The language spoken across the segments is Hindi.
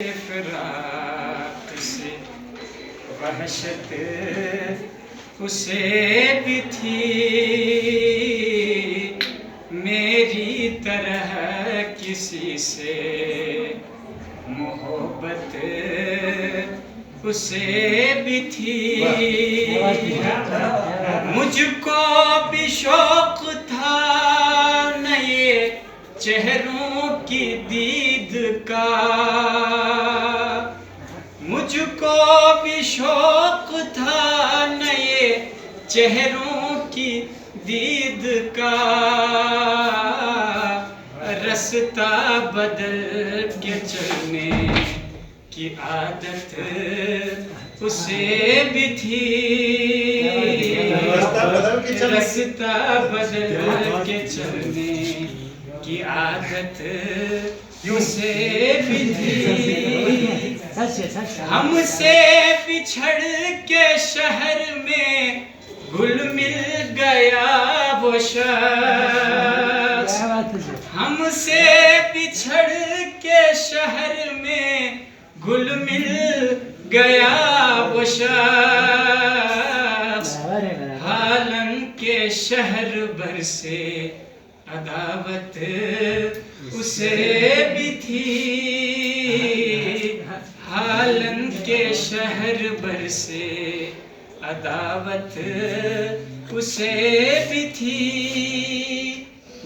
फिराक से वहशत उसे भी थी, मेरी तरह किसी से मोहब्बत उसे भी थी। मुझको भी शौक था नए चेहरों की दीद का, मुझको भी शौक था नए चेहरों की दीद का। रास्ता बदल के चलने की आदत उसे भी थी, रास्ता बदल के चलने की आदत उसे भी थी। हमसे बिछड़ के शहर में गुल मिल गया वो शख्स, हमसे बिछड़ के शहर में गुल मिल गया वो शख्स। हालन के शहर भर से अदावत उसे भी थी, हालन के शहर भर से अदावत उसे भी थी।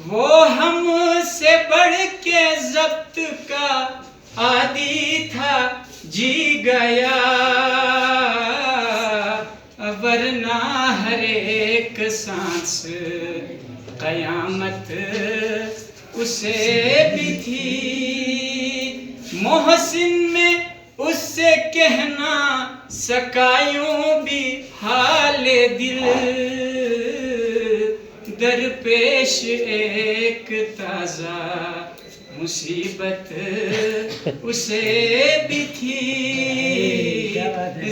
वो हमसे बढ़ के जब्त का आदी था, जी गया वरना हर एक सांस कयामत उसे भी थी। मोहसिन में उससे कहना सकायूं भी हाले दिल, दरपेश एक ताजा मुसीबत उसे भी थी।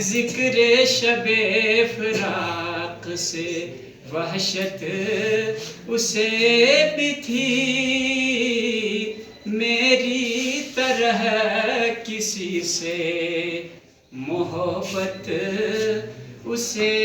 जिक्र शबे फिराक से वहशत उसे भी थी, मेरी तरह किसी से मोहब्बत उसे